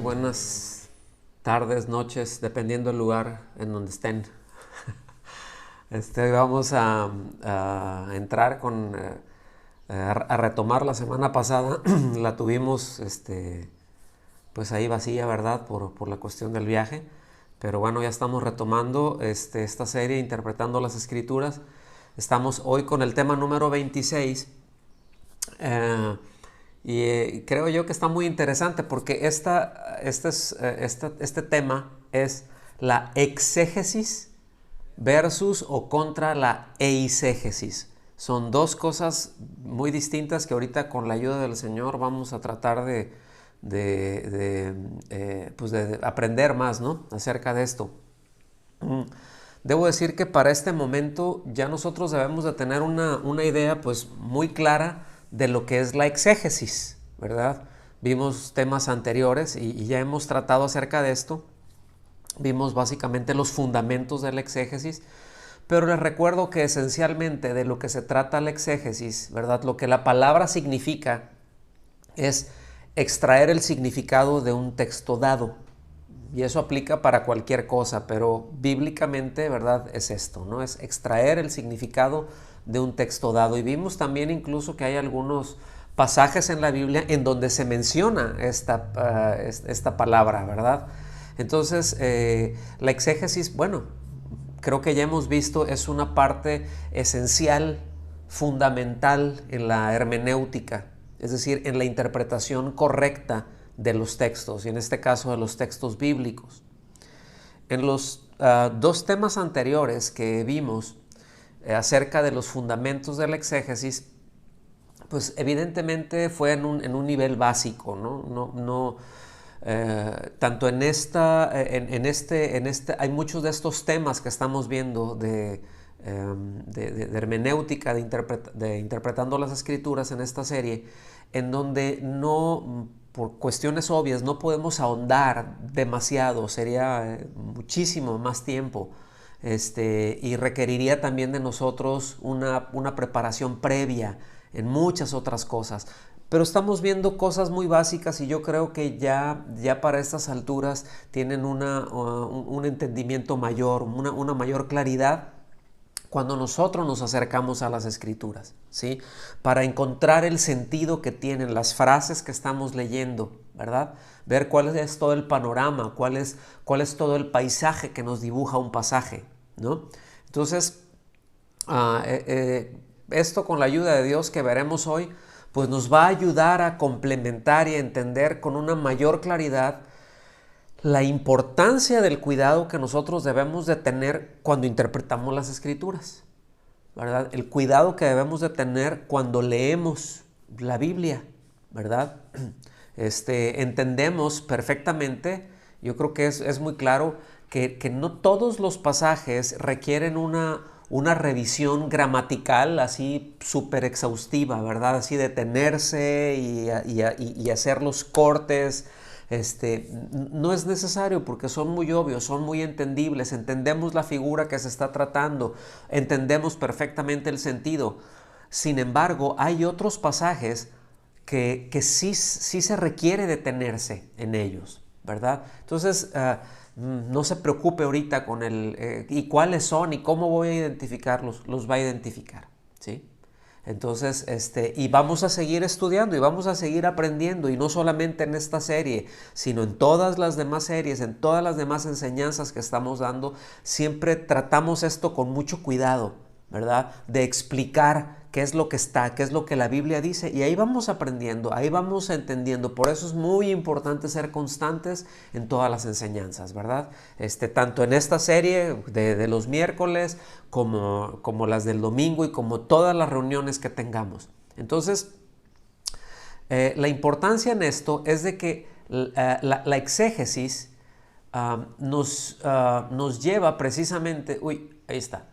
buenas tardes, noches, dependiendo del lugar en donde estén. Vamos a entrar a retomar la semana pasada. La tuvimos pues ahí vacía, ¿verdad? Por la cuestión del viaje. Pero bueno, ya estamos retomando esta serie, interpretando las Escrituras. Estamos hoy con el tema número 26. Creo yo que está muy interesante porque este tema es la exégesis versus o contra la eisegesis. Son dos cosas muy distintas que ahorita con la ayuda del Señor vamos a tratar pues de aprender más, ¿no? Acerca de esto. Debo decir que para este momento ya nosotros debemos de tener una idea pues muy clara de lo que es la exégesis, ¿verdad? Vimos temas anteriores y ya hemos tratado acerca de esto. Vimos básicamente los fundamentos de la exégesis, pero les recuerdo que esencialmente de lo que se trata la exégesis, ¿verdad? Lo que la palabra significa es extraer el significado de un texto dado. Y eso aplica para cualquier cosa, pero bíblicamente, ¿verdad? Es esto, ¿no? Es extraer el significado de un texto dado. Y vimos también incluso que hay algunos pasajes en la Biblia en donde se menciona esta palabra, ¿verdad? Entonces, la exégesis, bueno, creo que ya hemos visto, es una parte esencial, fundamental en la hermenéutica, es decir, en la interpretación correcta de los textos, y en este caso de los textos bíblicos. En los dos temas anteriores que vimos acerca de los fundamentos de la exégesis, pues evidentemente fue en un nivel básico, ¿no? Tanto hay muchos de estos temas que estamos viendo de hermenéutica, de interpretando las Escrituras en esta serie, en donde no, por cuestiones obvias, no podemos ahondar demasiado, sería muchísimo más tiempo, y requeriría también de nosotros una preparación previa en muchas otras cosas. Pero estamos viendo cosas muy básicas y yo creo que ya para estas alturas tienen un entendimiento mayor, una mayor claridad cuando nosotros nos acercamos a las Escrituras, ¿sí? Para encontrar el sentido que tienen las frases que estamos leyendo, ¿verdad? Ver cuál es todo el panorama, cuál es todo el paisaje que nos dibuja un pasaje, ¿no? Entonces, esto con la ayuda de Dios que veremos hoy, pues nos va a ayudar a complementar y a entender con una mayor claridad la importancia del cuidado que nosotros debemos de tener cuando interpretamos las Escrituras, ¿verdad? El cuidado que debemos de tener cuando leemos la Biblia, ¿verdad? Entendemos perfectamente, yo creo que es muy claro que no todos los pasajes requieren una revisión gramatical así súper exhaustiva, ¿verdad? Así detenerse y hacer los cortes. No es necesario porque son muy obvios, son muy entendibles, entendemos la figura que se está tratando, entendemos perfectamente el sentido. Sin embargo, hay otros pasajes que sí se requiere detenerse en ellos, ¿verdad? Entonces, no se preocupe ahorita con y cuáles son y cómo voy a identificarlos, los va a identificar, ¿sí? Entonces, y vamos a seguir estudiando y vamos a seguir aprendiendo, y no solamente en esta serie, sino en todas las demás series, en todas las demás enseñanzas que estamos dando, siempre tratamos esto con mucho cuidado, ¿verdad? De explicar qué es lo que qué es lo que la Biblia dice, y ahí vamos aprendiendo, ahí vamos entendiendo. Por eso es muy importante ser constantes en todas las enseñanzas, ¿verdad? Tanto en esta serie de los miércoles como las del domingo y como todas las reuniones que tengamos. Entonces, la importancia en esto es de que la exégesis nos lleva precisamente, ahí está,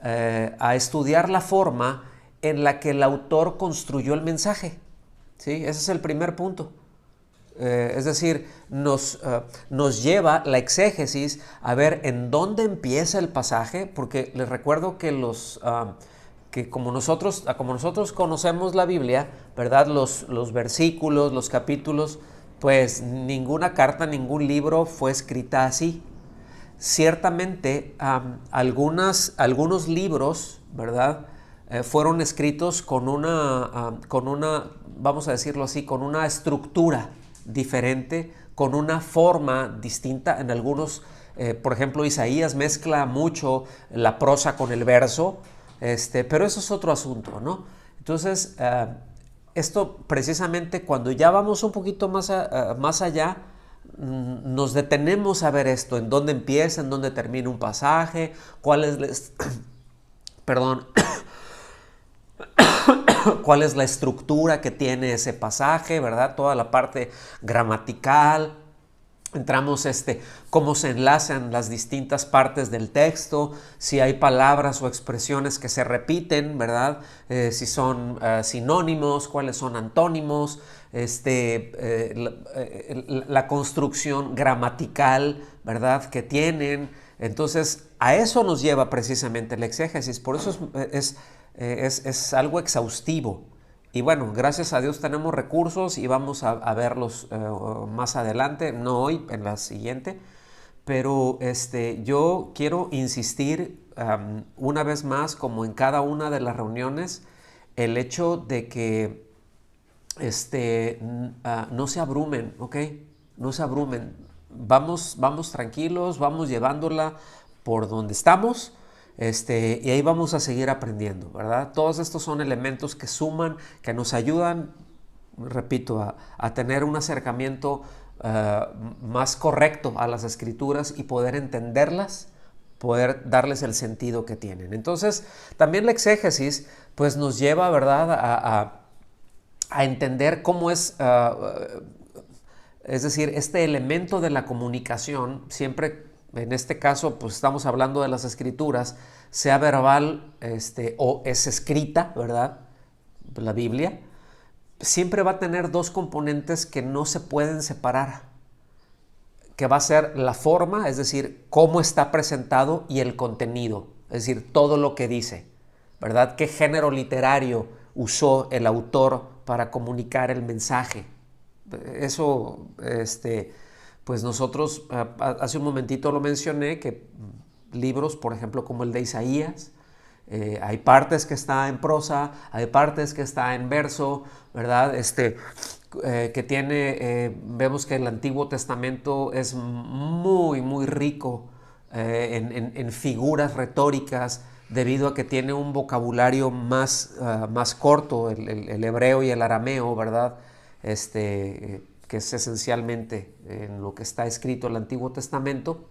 a estudiar la forma en la que el autor construyó el mensaje, ¿sí? Ese es el primer punto. Es decir, nos lleva la exégesis a ver en dónde empieza el pasaje, porque les recuerdo que como nosotros conocemos la Biblia, ¿verdad? Los versículos, los capítulos Pues ninguna carta, ningún libro fue escrita así. Ciertamente, algunos libros, ¿verdad? Fueron escritos con una, vamos a decirlo así, con una estructura diferente, con una forma distinta. En algunos, por ejemplo, Isaías mezcla mucho la prosa con el verso, pero eso es otro asunto, ¿no? Entonces, esto precisamente cuando ya vamos un poquito más allá, nos detenemos a ver esto, en dónde empieza, en dónde termina un pasaje, cuál es, perdón, cuál es la estructura que tiene ese pasaje, ¿verdad? Toda la parte gramatical. Entramos cómo se enlazan las distintas partes del texto, si hay palabras o expresiones que se repiten, ¿verdad? Si son sinónimos, cuáles son antónimos, la construcción gramatical, ¿verdad? Que tienen. Entonces, a eso nos lleva precisamente el exégesis. Por eso es algo exhaustivo. Y bueno, gracias a Dios tenemos recursos y vamos a verlos más adelante, no hoy, en la siguiente. Pero yo quiero insistir una vez más, como en cada una de las reuniones, el hecho de que no se abrumen, ¿ok? No se abrumen. Vamos tranquilos, vamos llevándola por donde estamos. Y ahí vamos a seguir aprendiendo, ¿verdad? Todos estos son elementos que suman, que nos ayudan, repito, a tener un acercamiento más correcto a las escrituras y poder entenderlas, poder darles el sentido que tienen. Entonces, también la exégesis, pues nos lleva, ¿verdad?, a entender cómo es decir, este elemento de la comunicación, siempre en este caso, pues estamos hablando de las escrituras, sea verbal o es escrita, ¿verdad? La Biblia, siempre va a tener dos componentes que no se pueden separar, que va a ser la forma, es decir, cómo está presentado, y el contenido, es decir, todo lo que dice, ¿verdad? ¿Qué género literario usó el autor para comunicar el mensaje? Eso, pues nosotros, hace un momentito lo mencioné, que libros, por ejemplo, como el de Isaías, hay partes que está en prosa, hay partes que está en verso, ¿verdad? Que tiene, vemos que el Antiguo Testamento es muy, muy rico en figuras retóricas, debido a que tiene un vocabulario más corto, el hebreo y el arameo, ¿verdad? Que es esencialmente en lo que está escrito el Antiguo Testamento.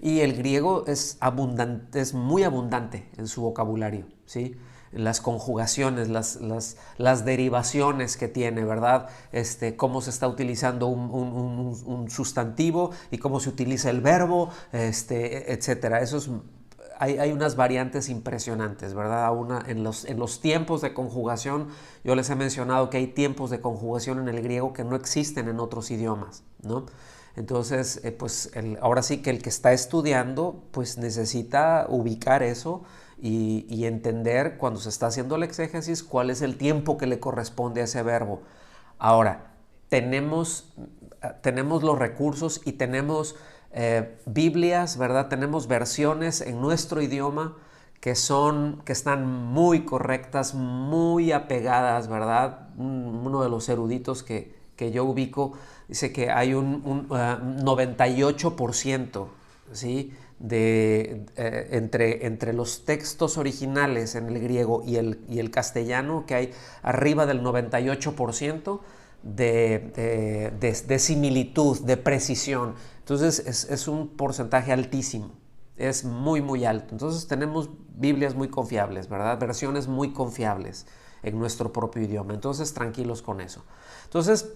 Y el griego es abundante, es muy abundante en su vocabulario, ¿sí? Las conjugaciones, las derivaciones que tiene, ¿verdad? Cómo se está utilizando un sustantivo y cómo se utiliza el verbo, etcétera. Hay unas variantes impresionantes, ¿verdad? En los tiempos de conjugación, yo les he mencionado que hay tiempos de conjugación en el griego que no existen en otros idiomas, ¿no? Entonces, pues ahora sí que el que está estudiando, pues necesita ubicar eso y entender cuando se está haciendo el exégesis cuál es el tiempo que le corresponde a ese verbo. Ahora, tenemos los recursos y tenemos Biblias, ¿verdad? Tenemos versiones en nuestro idioma que están muy correctas, muy apegadas, ¿verdad? Uno de los eruditos que yo ubico dice que hay un 98%, ¿sí? Entre los textos originales en el griego y el castellano, que hay arriba del 98% de similitud, de precisión. Entonces es un porcentaje altísimo, es muy, muy alto. Entonces tenemos Biblias muy confiables, ¿verdad? Versiones muy confiables en nuestro propio idioma. Entonces tranquilos con eso. Entonces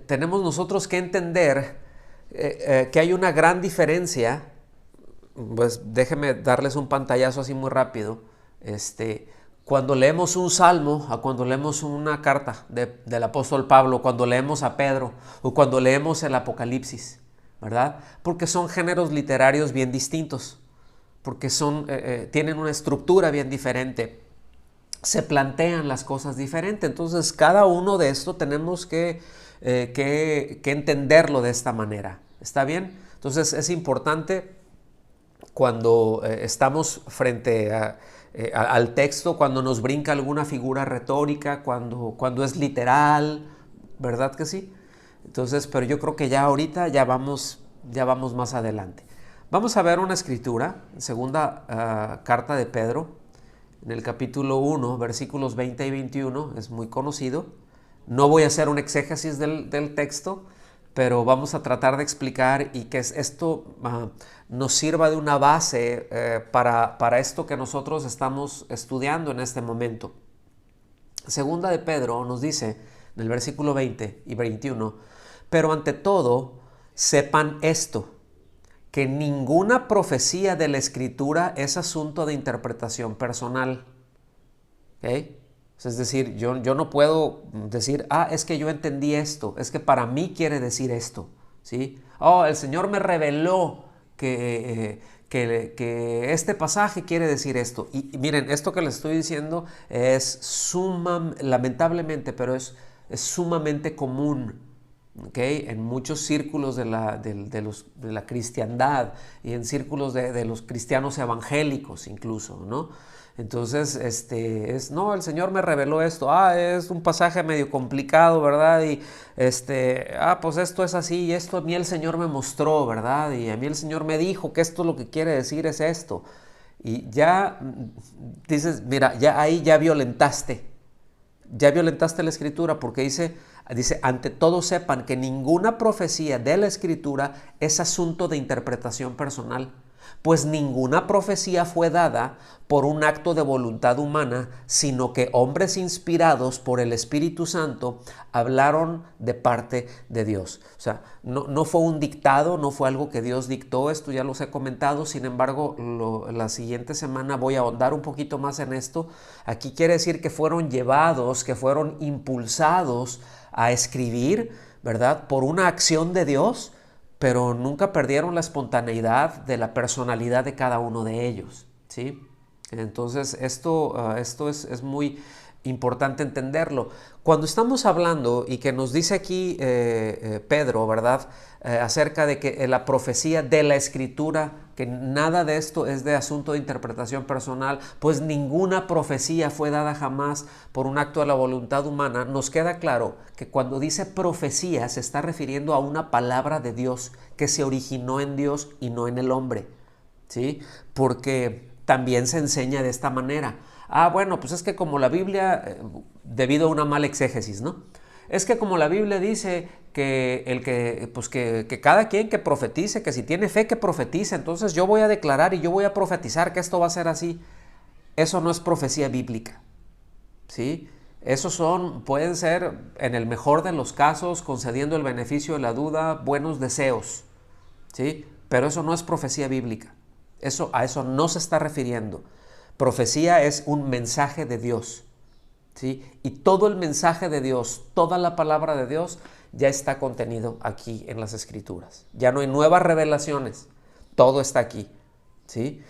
tenemos nosotros que entender que hay una gran diferencia. Pues déjenme darles un pantallazo así muy rápido. Cuando leemos un salmo, a cuando leemos una carta del apóstol Pablo, cuando leemos a Pedro o cuando leemos el Apocalipsis, ¿verdad? Porque son géneros literarios bien distintos, porque tienen una estructura bien diferente, se plantean las cosas diferente. Entonces, cada uno de esto tenemos que entenderlo de esta manera. ¿Está bien? Entonces, es importante cuando estamos frente al texto, cuando nos brinca alguna figura retórica, cuando es literal, ¿verdad que sí? Entonces, pero yo creo que ya ahorita ya vamos más adelante. Vamos a ver una escritura, segunda carta de Pedro, en el capítulo 1, versículos 20 y 21, es muy conocido. No voy a hacer un exégesis del texto, pero vamos a tratar de explicar y que esto nos sirva de una base para esto que nosotros estamos estudiando en este momento. Segunda de Pedro nos dice, en el versículo 20 y 21, pero ante todo, sepan esto, que ninguna profecía de la Escritura es asunto de interpretación personal. ¿Okay? Es decir, yo no puedo decir, es que yo entendí esto, es que para mí quiere decir esto, ¿sí? El Señor me reveló que este pasaje quiere decir esto. Y miren, esto que les estoy diciendo es lamentablemente, pero es sumamente común. ¿Okay? En muchos círculos de la cristiandad y en círculos de los cristianos evangélicos incluso, ¿no? Entonces, no, el Señor me reveló esto, es un pasaje medio complicado, ¿verdad? Y, pues esto es así y esto a mí el Señor me mostró, ¿verdad? Y a mí el Señor me dijo que esto lo que quiere decir es esto. Y ya dices, mira, ya ahí ya violentaste la Escritura, porque dice, ante todo sepan que ninguna profecía de la Escritura es asunto de interpretación personal, pues ninguna profecía fue dada por un acto de voluntad humana, sino que hombres inspirados por el Espíritu Santo hablaron de parte de Dios. O sea, no fue un dictado, no fue algo que Dios dictó, esto ya los he comentado, sin embargo, la siguiente semana voy a ahondar un poquito más en esto. Aquí quiere decir que fueron llevados, que fueron impulsados a escribir, ¿verdad? Por una acción de Dios, pero nunca perdieron la espontaneidad de la personalidad de cada uno de ellos, ¿sí? Entonces, esto es muy importante entenderlo. Cuando estamos hablando y que nos dice aquí Pedro, ¿verdad? Acerca de que la profecía de la Escritura, que nada de esto es de asunto de interpretación personal, pues ninguna profecía fue dada jamás por un acto de la voluntad humana, nos queda claro que cuando dice profecía se está refiriendo a una palabra de Dios que se originó en Dios y no en el hombre, ¿sí? Porque también se enseña de esta manera. Bueno, pues es que como la Biblia, debido a una mala exégesis, ¿no? Es que como la Biblia dice que cada quien que profetice, que si tiene fe que profetice, entonces yo voy a declarar y yo voy a profetizar que esto va a ser así. Eso no es profecía bíblica, ¿sí? Pueden ser, en el mejor de los casos, concediendo el beneficio de la duda, buenos deseos, ¿sí? Pero eso no es profecía bíblica. A eso no se está refiriendo. Profecía es un mensaje de Dios, ¿sí? Y todo el mensaje de Dios, toda la palabra de Dios ya está contenido aquí en las Escrituras. Ya no hay nuevas revelaciones, todo está aquí, ¿sí?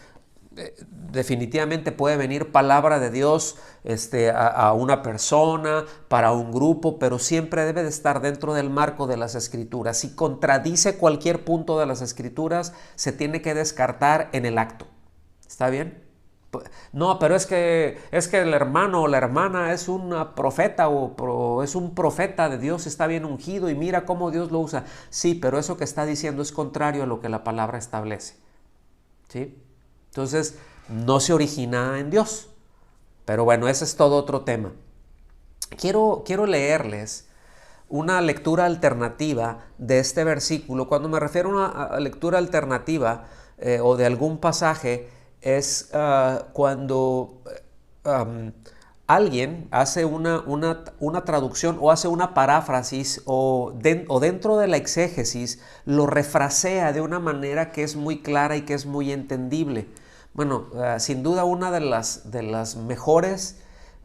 Definitivamente puede venir palabra de Dios a una persona, para un grupo, pero siempre debe de estar dentro del marco de las Escrituras. Si contradice cualquier punto de las Escrituras, se tiene que descartar en el acto. ¿Está bien? No, pero es que el hermano o la hermana es una profeta o es un profeta de Dios, está bien ungido y mira cómo Dios lo usa. Sí, pero eso que está diciendo es contrario a lo que la palabra establece, ¿sí? Entonces, no se origina en Dios. Pero bueno, ese es todo otro tema. Quiero leerles una lectura alternativa de este versículo. Cuando me refiero a una lectura alternativa o de algún pasaje, es cuando alguien hace una traducción o hace una paráfrasis o dentro de la exégesis lo refrasea de una manera que es muy clara y que es muy entendible. Bueno, sin duda una de las mejores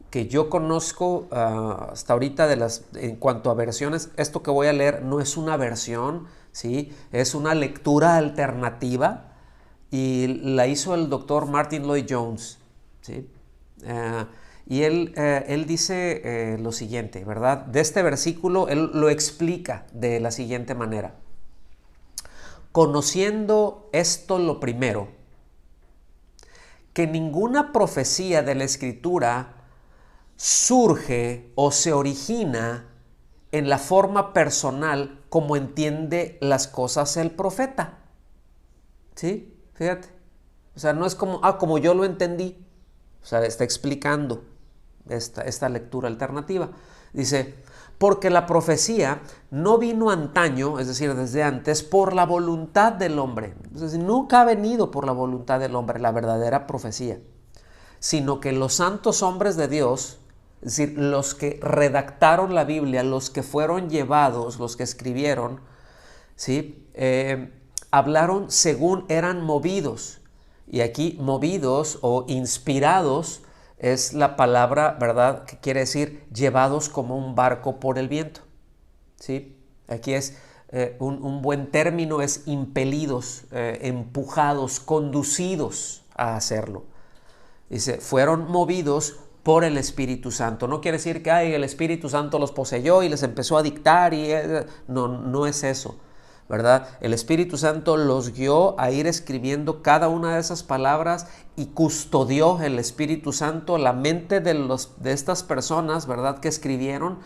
que yo conozco hasta ahorita en cuanto a versiones, esto que voy a leer no es una versión, ¿sí? Es una lectura alternativa y la hizo el doctor Martyn Lloyd-Jones, ¿sí? Y él dice lo siguiente, ¿verdad? De este versículo, él lo explica de la siguiente manera. Conociendo esto lo primero, que ninguna profecía de la Escritura surge o se origina en la forma personal como entiende las cosas el profeta. ¿Sí? Fíjate. O sea, no es como yo lo entendí. O sea, está explicando esta lectura alternativa. Dice, porque la profecía no vino antaño, es decir, desde antes, por la voluntad del hombre. Es decir, nunca ha venido por la voluntad del hombre la verdadera profecía, sino que los santos hombres de Dios, es decir, los que redactaron la Biblia, los que fueron llevados, los que escribieron, ¿sí? Hablaron según eran movidos. Y aquí movidos o inspirados es la palabra, ¿verdad?, que quiere decir llevados como un barco por el viento. ¿Sí? Aquí es un buen término, es impelidos, empujados, conducidos a hacerlo. Dice, fueron movidos por el Espíritu Santo. No quiere decir que el Espíritu Santo los poseyó y les empezó a dictar. No es eso, ¿verdad? El Espíritu Santo los guió a ir escribiendo cada una de esas palabras y custodió el Espíritu Santo la mente de estas personas, ¿verdad?, que escribieron,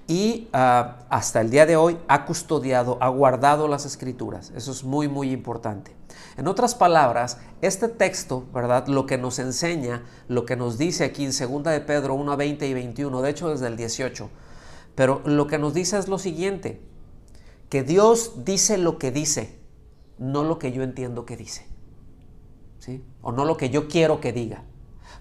y hasta el día de hoy ha custodiado, ha guardado las Escrituras. Eso es muy, muy importante. En otras palabras, este texto, ¿verdad?, lo que nos enseña, lo que nos dice aquí en 2 de Pedro 1, 20 y 21, de hecho desde el 18, pero lo que nos dice es lo siguiente, que Dios dice lo que dice, no lo que yo entiendo que dice, ¿sí? O no lo que yo quiero que diga.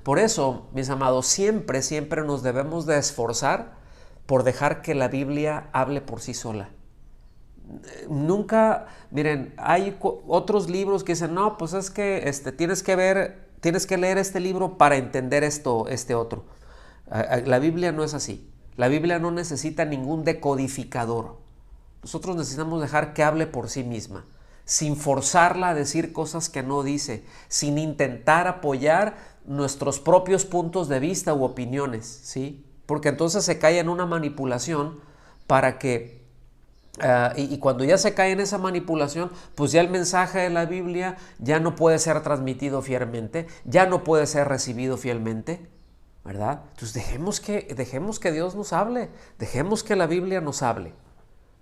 Por eso, mis amados, siempre nos debemos de esforzar por dejar que la Biblia hable por sí sola. Nunca, miren, hay otros libros que dicen, no, pues es que tienes que leer este libro para entender este otro. La Biblia no es así. La Biblia no necesita ningún decodificador. Nosotros necesitamos dejar que hable por sí misma, sin forzarla a decir cosas que no dice, sin intentar apoyar nuestros propios puntos de vista u opiniones, ¿sí? Porque entonces se cae en una manipulación para que y cuando ya se cae en esa manipulación, pues ya el mensaje de la Biblia ya no puede ser transmitido fielmente, ya no puede ser recibido fielmente, ¿verdad? Entonces dejemos que Dios nos hable, dejemos que la Biblia nos hable.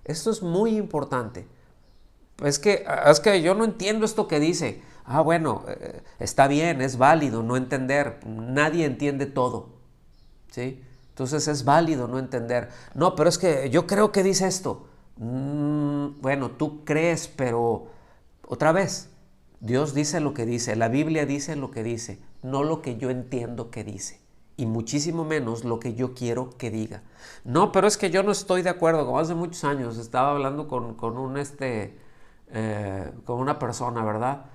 Esto es muy importante. Es que yo no entiendo esto que dice. Bueno, está bien, es válido no entender. Nadie entiende todo, ¿sí? Entonces es válido no entender. No, pero es que yo creo que dice esto. Bueno, tú crees, pero otra vez, Dios dice lo que dice, la Biblia dice lo que dice, no lo que yo entiendo que dice, y muchísimo menos lo que yo quiero que diga. No, pero es que yo no estoy de acuerdo. Como hace muchos años estaba hablando con una persona, ¿verdad?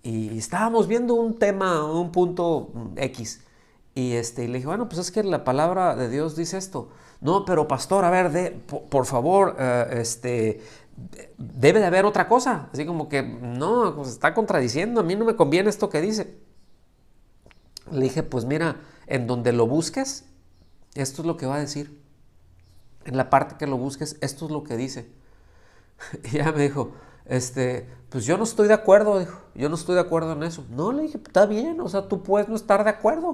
Y estábamos viendo un tema, un punto X. Y le dije, bueno, pues es que la palabra de Dios dice esto. No, pero pastor, a ver, por favor, debe de haber otra cosa. Así como que, no, pues está contradiciendo, a mí no me conviene esto que dice. Le dije, pues mira, en donde lo busques, esto es lo que va a decir. En la parte que lo busques, esto es lo que dice. Y ya me dijo, pues yo no estoy de acuerdo, dijo, yo no estoy de acuerdo en eso. No, le dije, está bien, o sea, tú puedes no estar de acuerdo.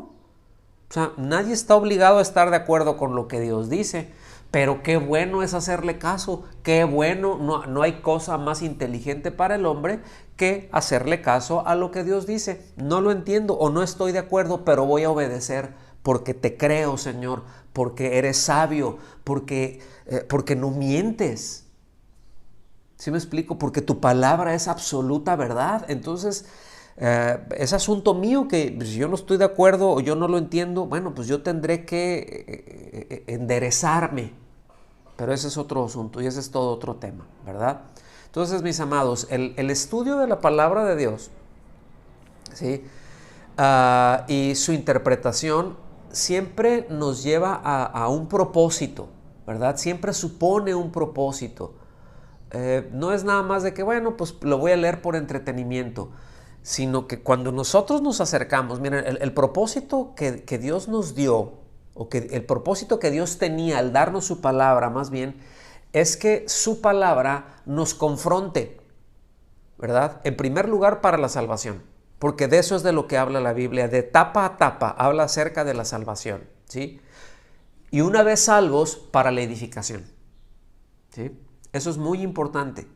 O sea, nadie está obligado a estar de acuerdo con lo que Dios dice, pero qué bueno es hacerle caso, qué bueno, no hay cosa más inteligente para el hombre que hacerle caso a lo que Dios dice. No lo entiendo o no estoy de acuerdo, pero voy a obedecer porque te creo, Señor, porque eres sabio, porque no mientes. ¿Sí me explico? Porque tu palabra es absoluta verdad. Entonces, es asunto mío que si yo no estoy de acuerdo o yo no lo entiendo, bueno, pues yo tendré que enderezarme. Pero ese es otro asunto y ese es todo otro tema, ¿verdad? Entonces, mis amados, el estudio de la palabra de Dios, ¿sí? Y su interpretación siempre nos lleva a un propósito, ¿verdad? Siempre supone un propósito. No es nada más de que, bueno, pues lo voy a leer por entretenimiento, sino que cuando nosotros nos acercamos, miren, el propósito que Dios nos dio, o que el propósito que Dios tenía al darnos su palabra, más bien, es que su palabra nos confronte, ¿verdad? En primer lugar, para la salvación, porque de eso es de lo que habla la Biblia, de tapa a tapa habla acerca de la salvación, ¿sí? Y una vez salvos, para la edificación, ¿sí? Eso es muy importante.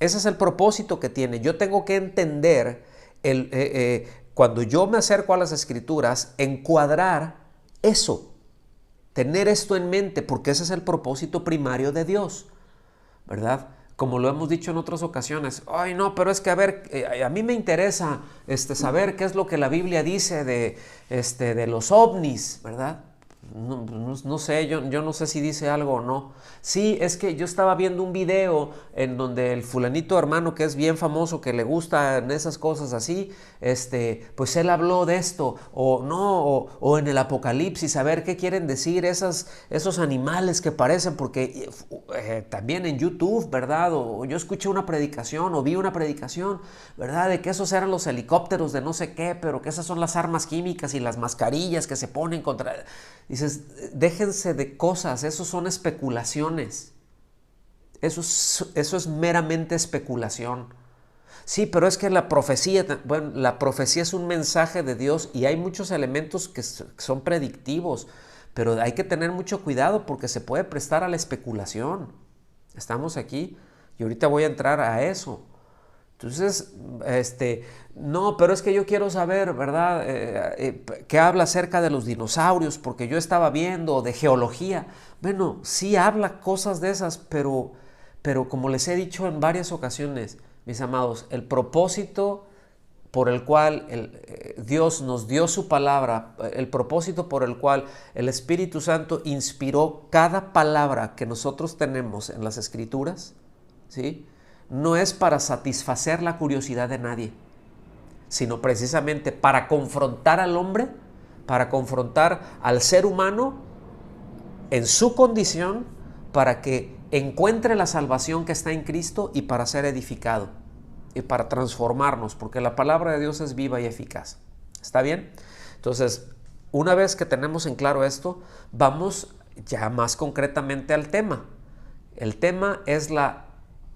Ese es el propósito que tiene. Yo tengo que entender, cuando yo me acerco a las Escrituras, encuadrar eso, tener esto en mente, porque ese es el propósito primario de Dios, ¿verdad? Como lo hemos dicho en otras ocasiones. Ay, no, pero es que a ver, a mí me interesa saber qué es lo que la Biblia dice de los ovnis, ¿verdad? No sé, yo no sé si dice algo o no. Sí, es que yo estaba viendo un video en donde el fulanito hermano que es bien famoso, que le gustan esas cosas así, pues él habló de esto, o no, o en el Apocalipsis, a ver qué quieren decir esos animales que parecen, porque también en YouTube, ¿verdad? O yo escuché una predicación, o vi una predicación, ¿verdad? De que esos eran los helicópteros de no sé qué, pero que esas son las armas químicas y las mascarillas que se ponen contra... Dices, déjense de cosas, eso son especulaciones. Eso es meramente especulación. Sí, pero es que la profecía, bueno, la profecía es un mensaje de Dios y hay muchos elementos que son predictivos, pero hay que tener mucho cuidado porque se puede prestar a la especulación. Estamos aquí y ahorita voy a entrar a eso. Entonces, no, pero es que yo quiero saber, ¿verdad? ¿Qué habla acerca de los dinosaurios? Porque yo estaba viendo de geología. Bueno, sí habla cosas de esas, pero como les he dicho en varias ocasiones, mis amados, el propósito por el cual Dios nos dio su palabra, el propósito por el cual el Espíritu Santo inspiró cada palabra que nosotros tenemos en las Escrituras, ¿sí? No es para satisfacer la curiosidad de nadie, sino precisamente para confrontar al hombre, para confrontar al ser humano en su condición, para que encuentre la salvación que está en Cristo y para ser edificado y para transformarnos, porque la palabra de Dios es viva y eficaz. ¿Está bien? Entonces, una vez que tenemos en claro esto, vamos ya más concretamente al tema. El tema es la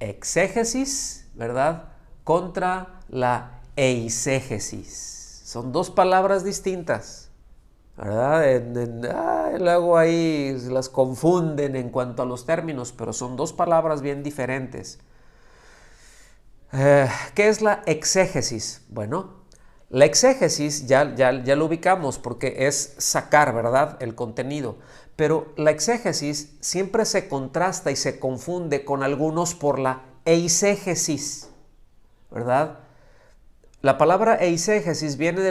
exégesis, ¿verdad? Contra la eisegesis. Son dos palabras distintas, ¿verdad? Luego ahí las confunden en cuanto a los términos, pero son dos palabras bien diferentes. ¿Qué es la exégesis? Bueno, la exégesis ya lo ubicamos porque es sacar, ¿verdad?, el contenido. Pero la exégesis siempre se contrasta y se confunde con algunos por la eisegesis, ¿verdad? La palabra eisegesis viene de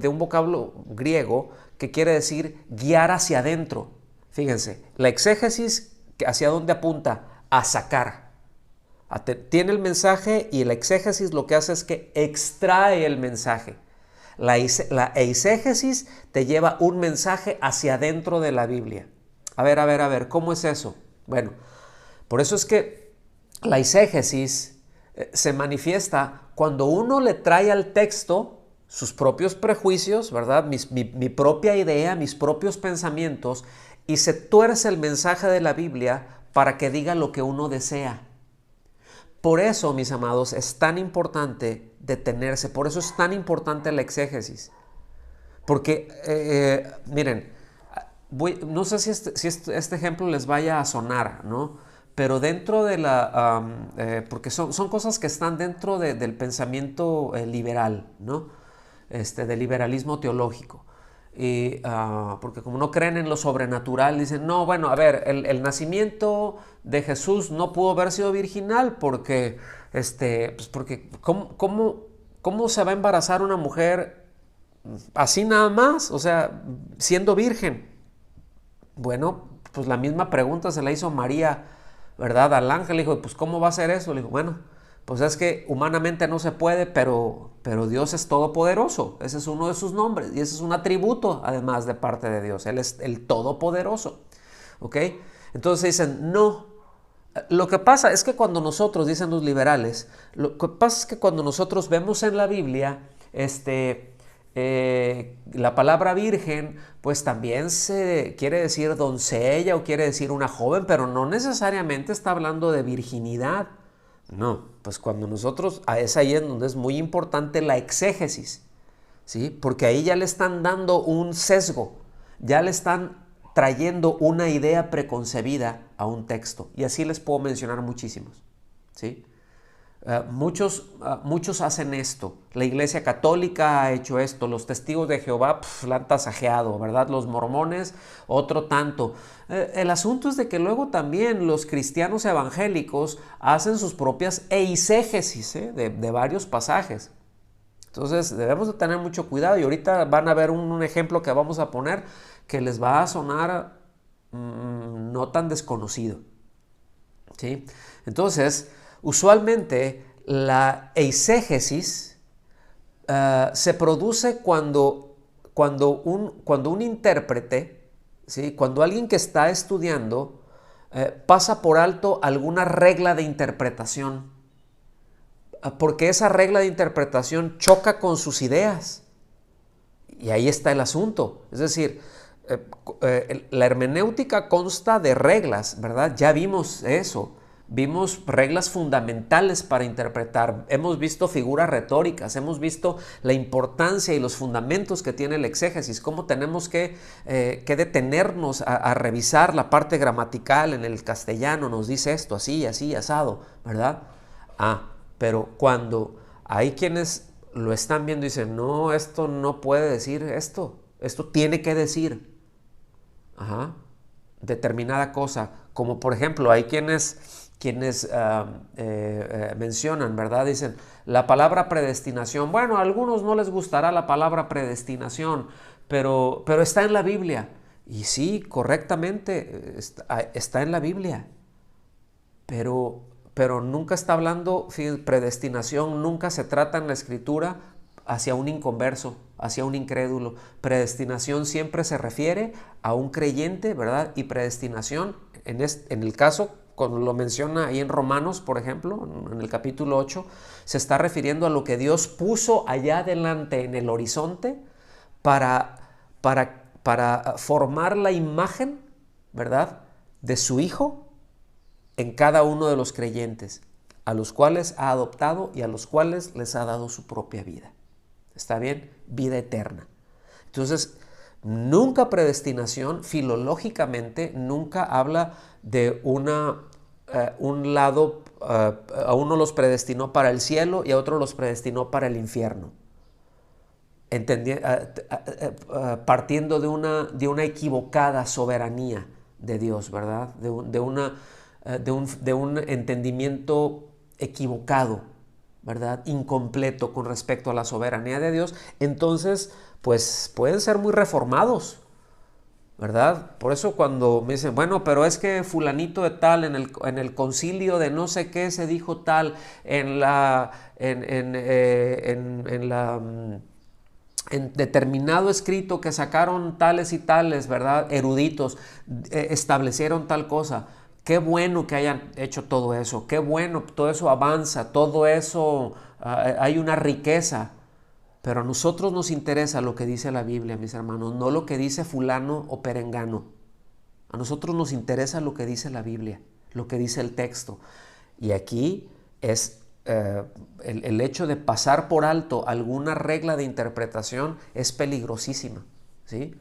un vocablo griego que quiere decir guiar hacia adentro. Fíjense, la exégesis, ¿hacia dónde apunta? A sacar. Tiene el mensaje y la exégesis lo que hace es que extrae el mensaje. La eisegesis te lleva un mensaje hacia adentro de la Biblia. A ver, ¿cómo es eso? Bueno, por eso es que la eisegesis se manifiesta cuando uno le trae al texto sus propios prejuicios, ¿verdad? Mi propia idea, mis propios pensamientos, y se tuerce el mensaje de la Biblia para que diga lo que uno desea. Por eso, mis amados, es tan importante detenerse, por eso es tan importante la exégesis. Porque, miren, no sé si este ejemplo les vaya a sonar, ¿no? Pero dentro de porque son cosas que están dentro del pensamiento liberal, ¿no? Del liberalismo teológico. Porque como no creen en lo sobrenatural, dicen, no, bueno, a ver, el nacimiento de Jesús no pudo haber sido virginal porque, pues porque ¿cómo se va a embarazar una mujer así nada más? O sea, siendo virgen. Bueno, pues la misma pregunta se la hizo María, ¿verdad? Al ángel, le dijo, pues ¿cómo va a ser eso? Le dijo, bueno, pues es que humanamente no se puede, pero Dios es todopoderoso. Ese es uno de sus nombres y ese es un atributo además de parte de Dios. Él es el todopoderoso, ¿ok? Entonces dicen, no. Lo que pasa es que cuando nosotros, dicen los liberales, lo que pasa es que cuando nosotros vemos en la Biblia, La palabra virgen, pues también se quiere decir doncella o quiere decir una joven, pero no necesariamente está hablando de virginidad. No, pues cuando nosotros, es ahí en donde es muy importante la exégesis, ¿sí? Porque ahí ya le están dando un sesgo, ya le están trayendo una idea preconcebida a un texto. Y así les puedo mencionar muchísimos, ¿sí? Muchos hacen esto. La Iglesia Católica ha hecho esto. Los testigos de Jehová la han tasajeado, ¿verdad? Los mormones, otro tanto. El asunto es de que luego también los cristianos evangélicos hacen sus propias eisegesis de varios pasajes. Entonces debemos de tener mucho cuidado y ahorita van a ver un ejemplo que vamos a poner que les va a sonar no tan desconocido, ¿sí? Entonces, usualmente la eisegesis se produce cuando un intérprete, ¿sí? Cuando alguien que está estudiando pasa por alto alguna regla de interpretación, porque esa regla de interpretación choca con sus ideas. Y ahí está el asunto. Es decir, la hermenéutica consta de reglas, ¿verdad? Ya vimos eso. Vimos reglas fundamentales para interpretar, hemos visto figuras retóricas, hemos visto la importancia y los fundamentos que tiene el exégesis, cómo tenemos que detenernos a revisar la parte gramatical en el castellano, nos dice esto, así, así, asado, ¿verdad? Pero cuando hay quienes lo están viendo y dicen, no, esto no puede decir esto tiene que decir determinada cosa, como por ejemplo hay quienes mencionan, ¿verdad? Dicen, la palabra predestinación. Bueno, a algunos no les gustará la palabra predestinación, pero está en la Biblia. Y sí, correctamente, está en la Biblia. Pero nunca está hablando, predestinación, nunca se trata en la Escritura hacia un inconverso, hacia un incrédulo. Predestinación siempre se refiere a un creyente, ¿verdad? Y predestinación, en el caso, cuando lo menciona ahí en Romanos, por ejemplo, en el capítulo 8, se está refiriendo a lo que Dios puso allá adelante en el horizonte para formar la imagen, ¿verdad?, de su Hijo en cada uno de los creyentes, a los cuales ha adoptado y a los cuales les ha dado su propia vida. ¿Está bien? Vida eterna. Entonces, nunca predestinación, filológicamente, nunca habla de un lado, a uno los predestinó para el cielo y a otro los predestinó para el infierno. Partiendo de una equivocada soberanía de Dios, ¿verdad? De un entendimiento equivocado, ¿verdad? Incompleto con respecto a la soberanía de Dios. Entonces, pues pueden ser muy reformados, ¿verdad? Por eso cuando me dicen, bueno, pero es que fulanito de tal en el concilio de no sé qué se dijo tal, en determinado escrito que sacaron tales y tales, ¿verdad?, eruditos, establecieron tal cosa. Qué bueno que hayan hecho todo eso, qué bueno, todo eso avanza, todo eso, hay una riqueza. Pero a nosotros nos interesa lo que dice la Biblia, mis hermanos, no lo que dice fulano o perengano. A nosotros nos interesa lo que dice la Biblia, lo que dice el texto. Y aquí es el hecho de pasar por alto alguna regla de interpretación es peligrosísima, ¿sí?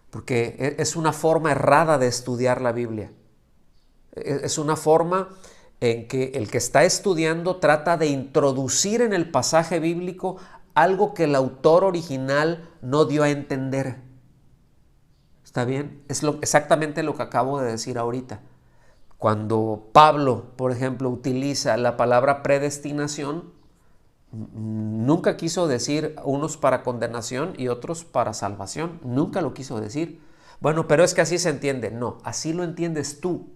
Porque es una forma errada de estudiar la Biblia. Es una forma en que el que está estudiando trata de introducir en el pasaje bíblico algo que el autor original no dio a entender. ¿Está bien? Es exactamente lo que acabo de decir ahorita. Cuando Pablo, por ejemplo, utiliza la palabra predestinación, nunca quiso decir unos para condenación y otros para salvación. Nunca lo quiso decir. Bueno, pero es que así se entiende. No, así lo entiendes tú,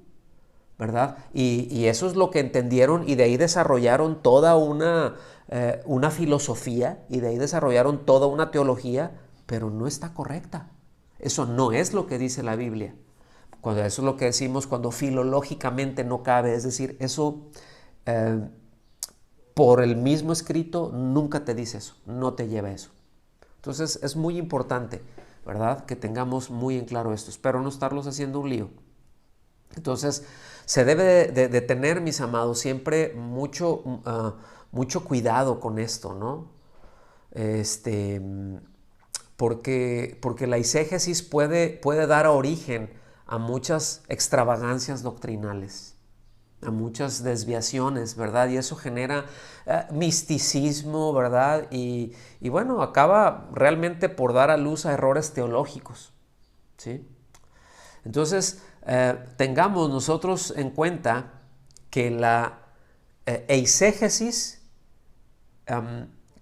¿verdad? Y eso es lo que entendieron y de ahí desarrollaron toda una filosofía y de ahí desarrollaron toda una teología, pero no está correcta. Eso no es lo que dice la Biblia. Eso es lo que decimos cuando filológicamente no cabe, es decir, eso por el mismo escrito nunca te dice eso, no te lleva a eso. Entonces es muy importante, ¿verdad?, que tengamos muy en claro esto. Espero no estarlos haciendo un lío. Entonces se debe de tener, mis amados, siempre mucho cuidado con esto, ¿no? Porque la eisegesis puede dar origen a muchas extravagancias doctrinales, a muchas desviaciones, ¿verdad? Y eso genera misticismo, ¿verdad? Y bueno, acaba realmente por dar a luz a errores teológicos, ¿sí? Entonces, tengamos nosotros en cuenta que la eisegesis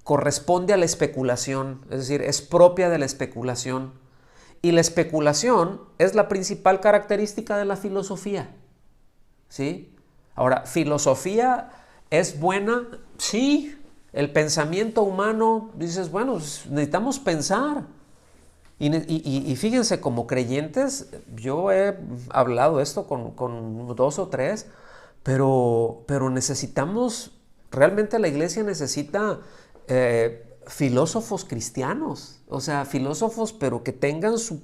corresponde a la especulación, es decir, es propia de la especulación. Y la especulación es la principal característica de la filosofía, ¿sí? Ahora, ¿filosofía es buena? Sí. El pensamiento humano, dices, bueno, necesitamos pensar. Y fíjense, como creyentes, yo he hablado esto con 2 o 3, pero necesitamos, realmente la iglesia necesita filósofos cristianos, o sea, filósofos, pero que tengan su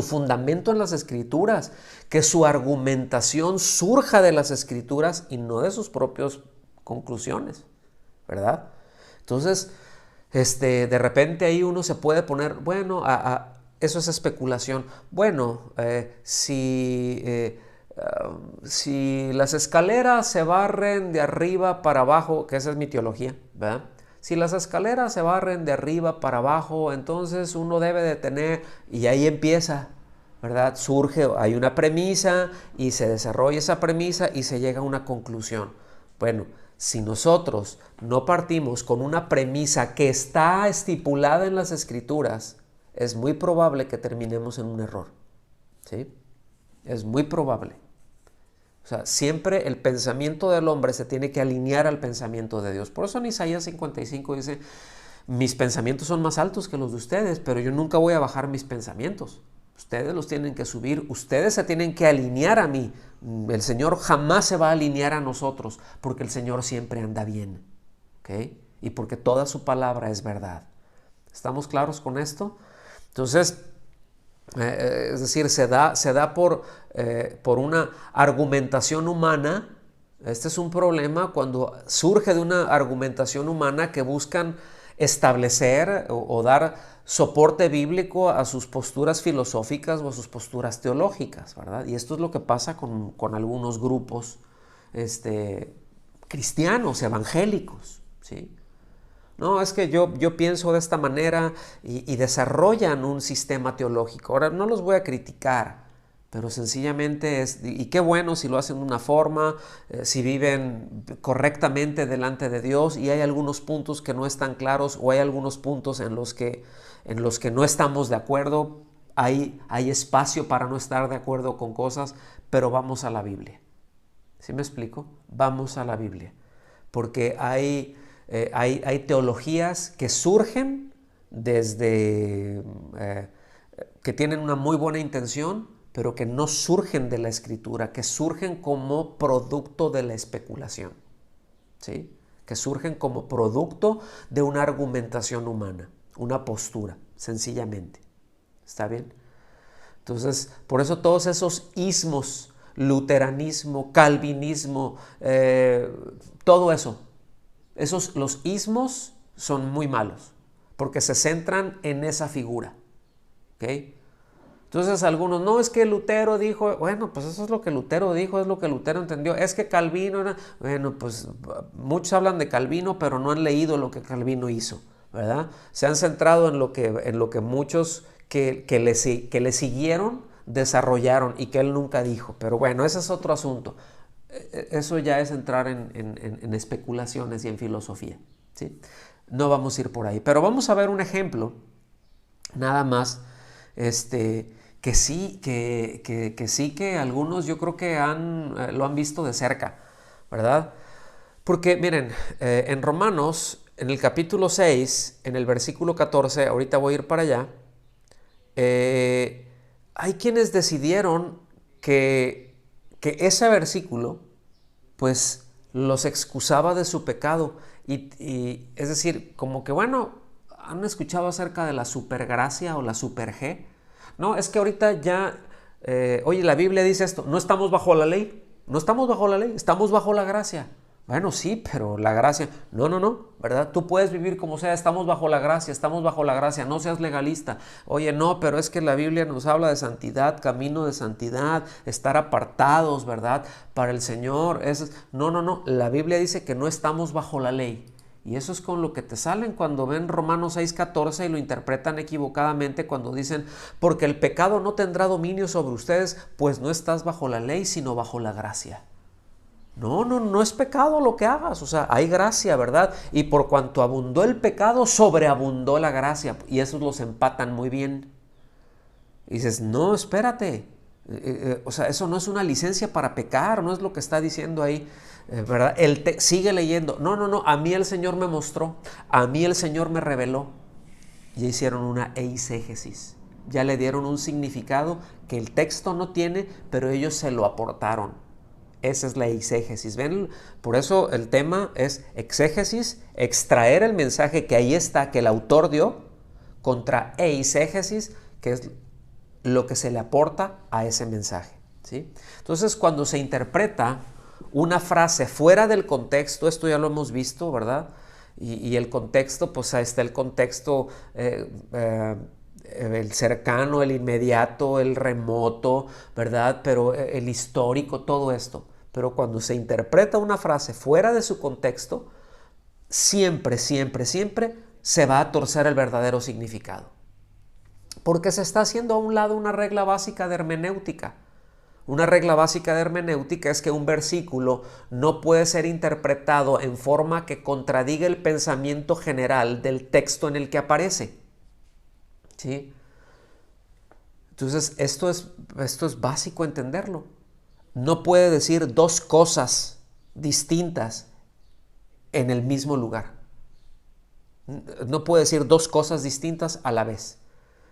fundamento en las escrituras, que su argumentación surja de las escrituras y no de sus propias conclusiones, ¿verdad? Entonces, de repente ahí uno se puede poner, bueno, eso es especulación. Bueno, si las escaleras se barren de arriba para abajo, que esa es mi teología, ¿verdad? Si las escaleras se barren de arriba para abajo, entonces uno debe de tener, y ahí empieza, ¿verdad? Surge, hay una premisa y se desarrolla esa premisa y se llega a una conclusión. Bueno, si nosotros no partimos con una premisa que está estipulada en las escrituras, es muy probable que terminemos en un error, ¿sí? Es muy probable. O sea, siempre el pensamiento del hombre se tiene que alinear al pensamiento de Dios. Por eso en Isaías 55 dice, mis pensamientos son más altos que los de ustedes, pero yo nunca voy a bajar mis pensamientos. Ustedes los tienen que subir, ustedes se tienen que alinear a mí. El Señor jamás se va a alinear a nosotros, porque el Señor siempre anda bien, ¿ok? Y porque toda su palabra es verdad. ¿Estamos claros con esto? Entonces, es decir, se da por una argumentación humana. Este es un problema cuando surge de una argumentación humana que buscan establecer o dar soporte bíblico a sus posturas filosóficas o a sus posturas teológicas, ¿verdad? Y esto es lo que pasa con algunos grupos cristianos, evangélicos, ¿sí? No, es que yo pienso de esta manera y desarrollan un sistema teológico. Ahora, no los voy a criticar, pero sencillamente y qué bueno si lo hacen de una forma, si viven correctamente delante de Dios y hay algunos puntos que no están claros o hay algunos puntos en los que no estamos de acuerdo, hay espacio para no estar de acuerdo con cosas, pero vamos a la Biblia. ¿Sí me explico? Vamos a la Biblia, porque hay teologías que surgen desde, que tienen una muy buena intención, pero que no surgen de la escritura, que surgen como producto de la especulación, ¿sí? Que surgen como producto de una argumentación humana, una postura, sencillamente. ¿Está bien? Entonces, por eso todos esos ismos, luteranismo, calvinismo, todo eso, los ismos son muy malos, porque se centran en esa figura, ¿ok? Entonces algunos, no, es que Lutero dijo, bueno, pues eso es lo que Lutero dijo, es lo que Lutero entendió, es que Calvino era, bueno, pues muchos hablan de Calvino, pero no han leído lo que Calvino hizo, ¿verdad? Se han centrado en lo que muchos que le siguieron desarrollaron y que él nunca dijo, pero bueno, ese es otro asunto. Eso ya es entrar en especulaciones y en filosofía, ¿sí? No vamos a ir por ahí, pero vamos a ver un ejemplo, nada más, que sí, que algunos yo creo que lo han visto de cerca, ¿verdad? Porque miren, en Romanos, en el capítulo 6, en el versículo 14, ahorita voy a ir para allá, hay quienes decidieron que ese versículo pues los excusaba de su pecado y es decir, como que bueno, ¿Han escuchado acerca de la supergracia o la super G? No, es que ahorita ya, oye, la Biblia dice esto, no estamos bajo la ley, no estamos bajo la ley, estamos bajo la gracia. Bueno, sí, pero la gracia, no, ¿verdad? Tú puedes vivir como sea, estamos bajo la gracia, no seas legalista. Oye, no, pero es que la Biblia nos habla de santidad, camino de santidad, estar apartados, ¿verdad? Para el Señor. No, la Biblia dice que no estamos bajo la ley. Y eso es con lo que te salen cuando ven Romanos 6:14 y lo interpretan equivocadamente cuando dicen, porque el pecado no tendrá dominio sobre ustedes, pues no estás bajo la ley, sino bajo la gracia. No es pecado lo que hagas, o sea, hay gracia, ¿verdad? Y por cuanto abundó el pecado, sobreabundó la gracia, y esos los empatan muy bien. Y dices, no, espérate, o sea, eso no es una licencia para pecar, no es lo que está diciendo ahí, ¿verdad? Sigue leyendo, no, a mí el Señor me mostró, a mí el Señor me reveló. Ya hicieron una eisegesis, ya le dieron un significado que el texto no tiene, pero ellos se lo aportaron. Esa es la eisegesis. ¿Ven? Por eso el tema es exégesis, extraer el mensaje que ahí está, que el autor dio, contra eisegesis, que es lo que se le aporta a ese mensaje, ¿sí? Entonces, cuando se interpreta una frase fuera del contexto, esto ya lo hemos visto, ¿verdad? Y el contexto, pues ahí está el contexto el cercano, el inmediato, el remoto, ¿verdad? Pero el histórico, todo esto. Pero cuando se interpreta una frase fuera de su contexto, siempre se va a torcer el verdadero significado. Porque se está haciendo a un lado una regla básica de hermenéutica. Una regla básica de hermenéutica es que un versículo no puede ser interpretado en forma que contradiga el pensamiento general del texto en el que aparece. ¿Sí? Entonces, esto es básico entenderlo. No puede decir dos cosas distintas en el mismo lugar. No puede decir dos cosas distintas a la vez.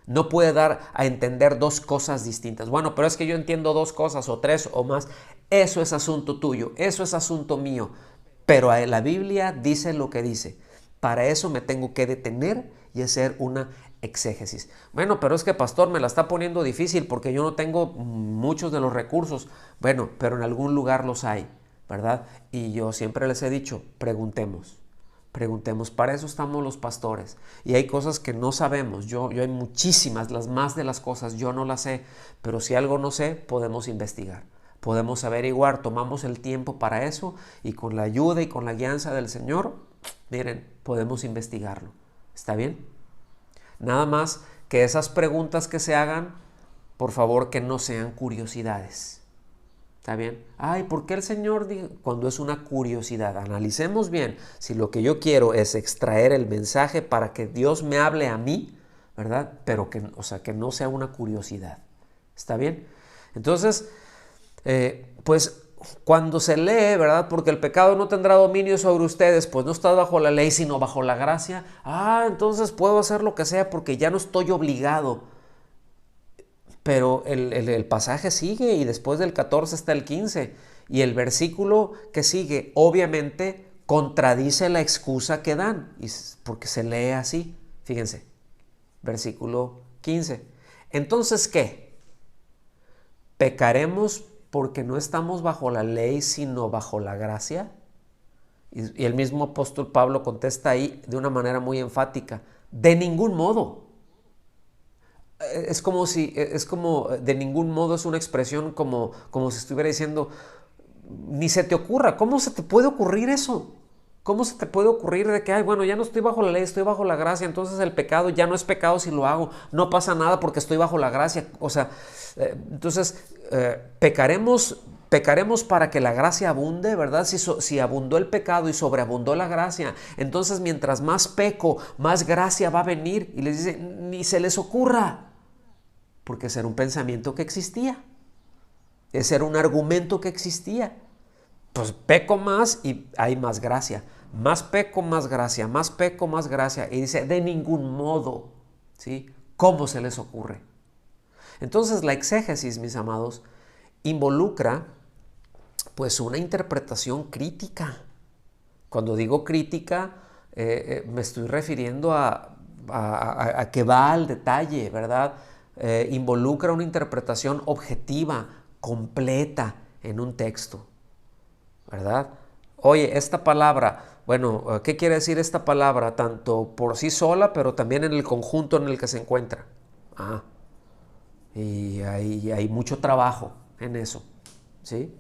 No puede dar a entender dos cosas distintas. Bueno, pero es que yo entiendo dos cosas o tres o más. Eso es asunto tuyo, eso es asunto mío. Pero la Biblia dice lo que dice. Para eso me tengo que detener y hacer una exégesis. Bueno, pero es que pastor me la está poniendo difícil porque yo no tengo muchos de los recursos. Bueno, pero en algún lugar los hay, ¿verdad? Y yo siempre les he dicho, preguntemos, para eso estamos los pastores. Y hay cosas que no sabemos, yo hay muchísimas, las más de las cosas yo no las sé, pero si algo no sé, podemos investigar. Podemos averiguar, tomamos el tiempo para eso y con la ayuda y con la guianza del Señor, miren, podemos investigarlo. ¿Está bien? Nada más que esas preguntas que se hagan, por favor, que no sean curiosidades. ¿Está bien? Ay, ¿por qué el Señor dijo? Cuando es una curiosidad, analicemos bien. Si lo que yo quiero es extraer el mensaje para que Dios me hable a mí, ¿verdad? Pero que no sea una curiosidad. ¿Está bien? Entonces, pues cuando se lee, ¿verdad? Porque el pecado no tendrá dominio sobre ustedes, pues no está bajo la ley, sino bajo la gracia. Entonces puedo hacer lo que sea porque ya no estoy obligado. Pero el pasaje sigue y después del 14 está el 15. Y el versículo que sigue, obviamente, contradice la excusa que dan, porque se lee así. Fíjense, versículo 15. Entonces, ¿qué? ¿Pecaremos porque no estamos bajo la ley, sino bajo la gracia? Y el mismo apóstol Pablo contesta ahí de una manera muy enfática. De ningún modo. Es como de ningún modo es una expresión como si estuviera diciendo, ni se te ocurra. ¿Cómo se te puede ocurrir eso? ¿Cómo se te puede ocurrir de que, bueno, ya no estoy bajo la ley, estoy bajo la gracia, entonces el pecado ya no es pecado si lo hago, no pasa nada porque estoy bajo la gracia? O sea, entonces, pecaremos para que la gracia abunde, ¿verdad? Si abundó el pecado y sobreabundó la gracia, entonces mientras más peco, más gracia va a venir. Y les dice, ni se les ocurra, porque ese era un pensamiento que existía, ese era un argumento que existía. Pues peco más y hay más gracia. Más peco, más gracia. Más peco, más gracia. Y dice, de ningún modo. ¿Sí? ¿Cómo se les ocurre? Entonces la exégesis, mis amados, involucra pues una interpretación crítica. Cuando digo crítica, me estoy refiriendo a a que va al detalle, ¿verdad? Involucra una interpretación objetiva, completa en un texto, ¿verdad? Oye, esta palabra, bueno, ¿qué quiere decir esta palabra? Tanto por sí sola, pero también en el conjunto en el que se encuentra. Ah, y hay mucho trabajo en eso, ¿sí?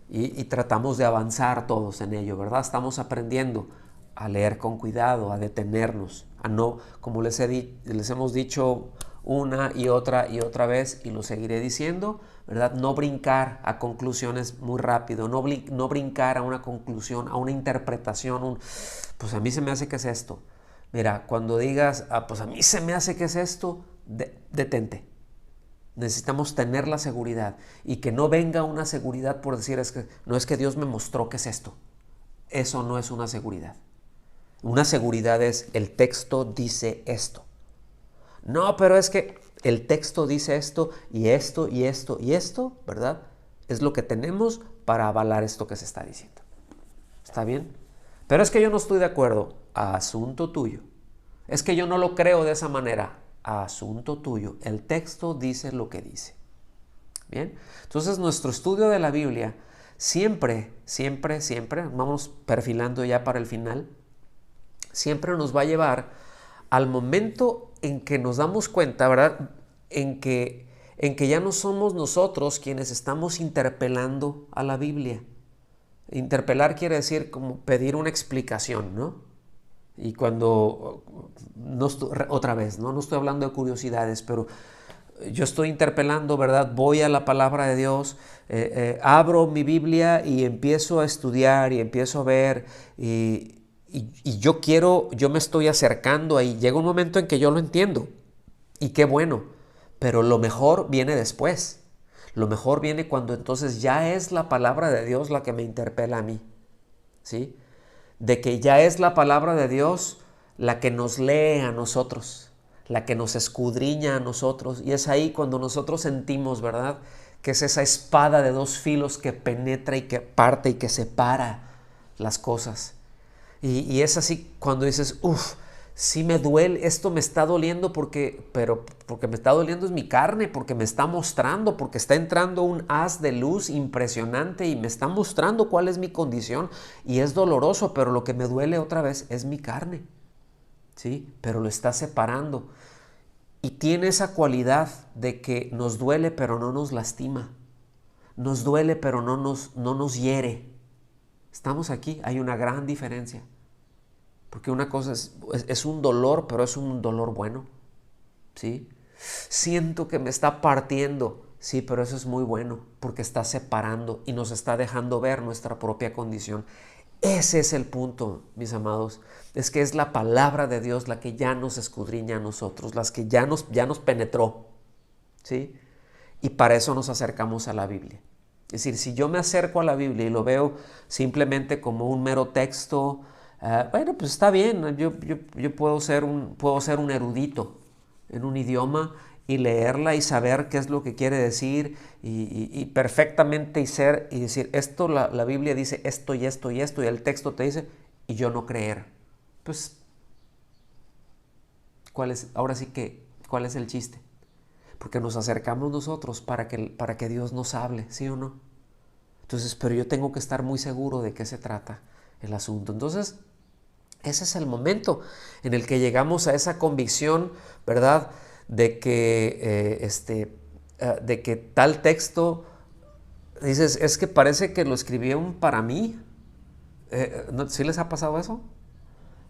Y tratamos de avanzar todos en ello, ¿verdad? Estamos aprendiendo a leer con cuidado, a detenernos, a no, como les hemos dicho una y otra vez, y lo seguiré diciendo, ¿verdad? No brincar a conclusiones muy rápido, no brincar a una conclusión, a una interpretación, pues a mí se me hace que es esto. Mira, cuando digas, pues a mí se me hace que es esto, detente. Necesitamos tener la seguridad y que no venga una seguridad por decir, no es que Dios me mostró que es esto. Eso no es una seguridad. Una seguridad es el texto dice esto. No, pero es que el texto dice esto y esto y esto y esto, ¿verdad? Es lo que tenemos para avalar esto que se está diciendo. ¿Está bien? Pero es que yo no estoy de acuerdo. Asunto tuyo. Es que yo no lo creo de esa manera. Asunto tuyo. El texto dice lo que dice. Bien. Entonces nuestro estudio de la Biblia siempre, vamos perfilando ya para el final, siempre nos va a llevar al momento en que nos damos cuenta, ¿verdad? En que ya no somos nosotros quienes estamos interpelando a la Biblia. Interpelar quiere decir como pedir una explicación, ¿no? Y cuando, otra vez, ¿no? No estoy hablando de curiosidades, pero yo estoy interpelando, ¿verdad? Voy a la palabra de Dios, abro mi Biblia y empiezo a estudiar y empiezo a ver y yo me estoy acercando ahí. Llega un momento en que yo lo entiendo y qué bueno, pero lo mejor viene después. Lo mejor viene cuando entonces ya es la palabra de Dios la que me interpela a mí, ¿sí? De que ya es la palabra de Dios la que nos lee a nosotros, la que nos escudriña a nosotros. Y es ahí cuando nosotros sentimos, ¿verdad? Que es esa espada de dos filos que penetra y que parte y que separa las cosas. Y es así cuando dices, sí me duele, esto me está doliendo porque me está doliendo es mi carne, porque me está mostrando, porque está entrando un haz de luz impresionante y me está mostrando cuál es mi condición y es doloroso, pero lo que me duele otra vez es mi carne, ¿sí? Pero lo está separando y tiene esa cualidad de que nos duele pero no nos lastima, nos duele pero no nos hiere. Estamos aquí, hay una gran diferencia. Porque una cosa es un dolor, pero es un dolor bueno, ¿sí? Siento que me está partiendo, sí, pero eso es muy bueno, porque está separando y nos está dejando ver nuestra propia condición. Ese es el punto, mis amados, es que es la palabra de Dios la que ya nos escudriña a nosotros, las que ya nos penetró, ¿sí? Y para eso nos acercamos a la Biblia. Es decir, si yo me acerco a la Biblia y lo veo simplemente como un mero texto, bueno, pues está bien, yo puedo ser un erudito en un idioma y leerla y saber qué es lo que quiere decir y perfectamente y decir, esto la Biblia dice esto y esto y esto y el texto te dice, y yo no creer. Pues, ahora sí que, ¿cuál es el chiste? Porque nos acercamos nosotros para que Dios nos hable, ¿sí o no? Entonces, pero yo tengo que estar muy seguro de qué se trata el asunto. Entonces, ese es el momento en el que llegamos a esa convicción, ¿verdad? De que tal texto, dices, es que parece que lo escribieron para mí. ¿Sí les ha pasado eso?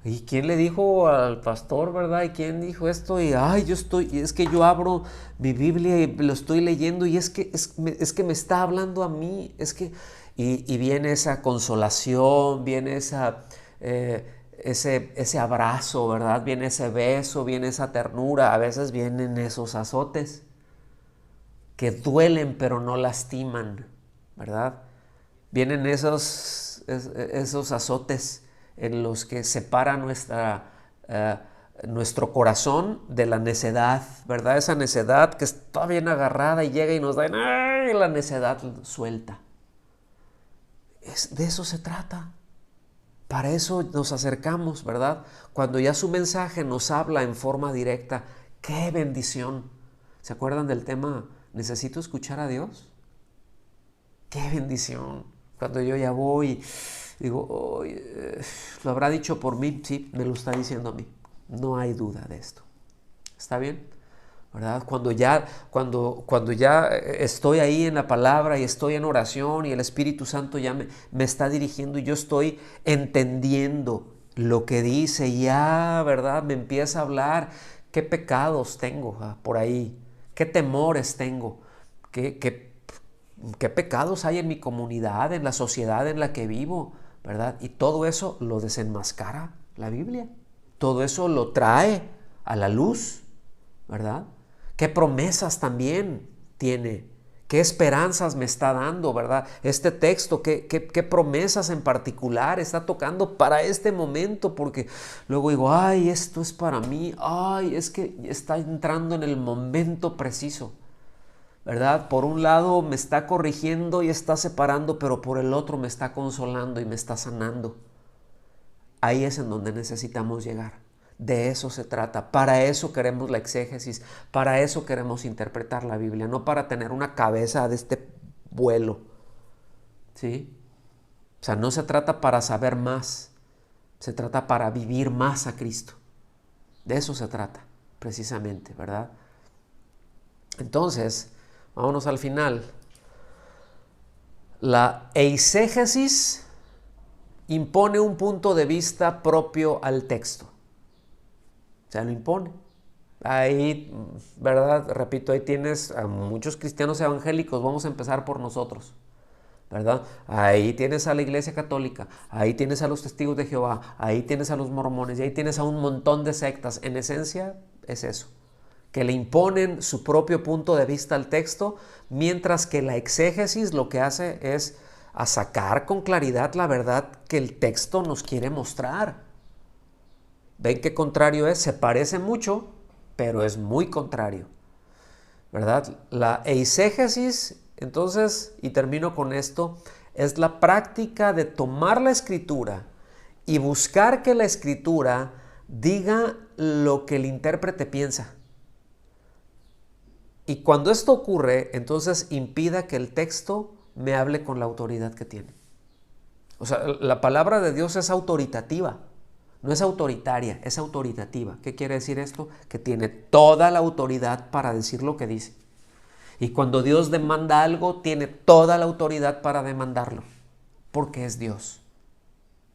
¿Y quién le dijo al pastor, verdad? ¿Y quién dijo esto? Y es que yo abro mi Biblia y lo estoy leyendo y es que me está hablando a mí. Y viene esa consolación, viene ese abrazo, ¿verdad? Viene ese beso, viene esa ternura. A veces vienen esos azotes que duelen pero no lastiman, ¿verdad? Vienen esos azotes en los que separa nuestro corazón de la necedad, ¿verdad? Esa necedad que está bien agarrada y llega y nos da, ¡ay! La necedad suelta. De eso se trata. Para eso nos acercamos, ¿verdad? Cuando ya su mensaje nos habla en forma directa, ¡qué bendición! ¿Se acuerdan del tema "necesito escuchar a Dios"? ¡Qué bendición! Cuando yo ya voy, digo, oh, ¿lo habrá dicho por mí? Sí, me lo está diciendo a mí. No hay duda de esto. ¿Está bien? ¿Verdad? Cuando ya estoy ahí en la palabra y estoy en oración y el Espíritu Santo ya me está dirigiendo y yo estoy entendiendo lo que dice y ya, ¿verdad? Me empieza a hablar qué pecados tengo por ahí, qué temores tengo, qué pecados hay en mi comunidad, en la sociedad en la que vivo, ¿verdad? Y todo eso lo desenmascara la Biblia. Todo eso lo trae a la luz, ¿verdad? ¿Qué promesas también tiene? ¿Qué esperanzas me está dando, verdad? Este texto, ¿qué promesas en particular está tocando para este momento? Porque luego digo, ay, esto es para mí, ay, es que está entrando en el momento preciso, ¿verdad? Por un lado me está corrigiendo y está separando, pero por el otro me está consolando y me está sanando. Ahí es en donde necesitamos llegar. De eso se trata. Para eso queremos la exégesis. Para eso queremos interpretar la Biblia. No para tener una cabeza de este vuelo. ¿Sí? O sea, no se trata para saber más. Se trata para vivir más a Cristo. De eso se trata, precisamente, ¿verdad? Entonces, vámonos al final. La eisegesis impone un punto de vista propio al texto. O sea, lo impone. Ahí, ¿verdad? Repito, ahí tienes a muchos cristianos evangélicos. Vamos a empezar por nosotros, ¿verdad? Ahí tienes a la Iglesia Católica, ahí tienes a los Testigos de Jehová, ahí tienes a los mormones y ahí tienes a un montón de sectas. En esencia es eso, que le imponen su propio punto de vista al texto, mientras que la exégesis lo que hace es a sacar con claridad la verdad que el texto nos quiere mostrar. ¿Ven qué contrario es? Se parece mucho, pero es muy contrario, ¿verdad? La eisegesis, entonces, y termino con esto, es la práctica de tomar la escritura y buscar que la escritura diga lo que el intérprete piensa. Y cuando esto ocurre, entonces impida que el texto me hable con la autoridad que tiene. O sea, la palabra de Dios es autoritativa. No es autoritaria, es autoritativa. ¿Qué quiere decir esto? Que tiene toda la autoridad para decir lo que dice. Y cuando Dios demanda algo, tiene toda la autoridad para demandarlo. Porque es Dios.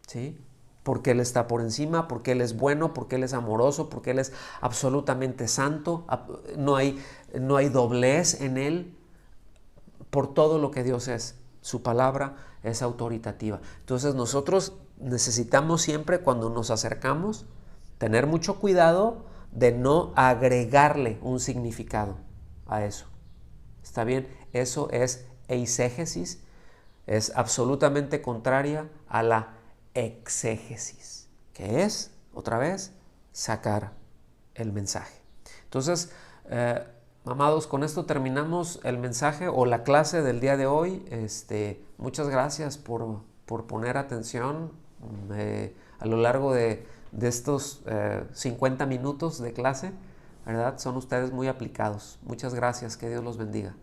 ¿Sí? Porque Él está por encima, porque Él es bueno, porque Él es amoroso, porque Él es absolutamente santo. No hay doblez en Él. Por todo lo que Dios es. Su palabra es autoritativa. Entonces nosotros necesitamos siempre, cuando nos acercamos, tener mucho cuidado de no agregarle un significado a eso. ¿Está bien? Eso es eisegesis, es absolutamente contraria a la exégesis, que es, otra vez, sacar el mensaje. Entonces, amados, con esto terminamos el mensaje o la clase del día de hoy. Muchas gracias por poner atención a lo largo de estos 50 minutos de clase, ¿verdad? Son ustedes muy aplicados. Muchas gracias, que Dios los bendiga.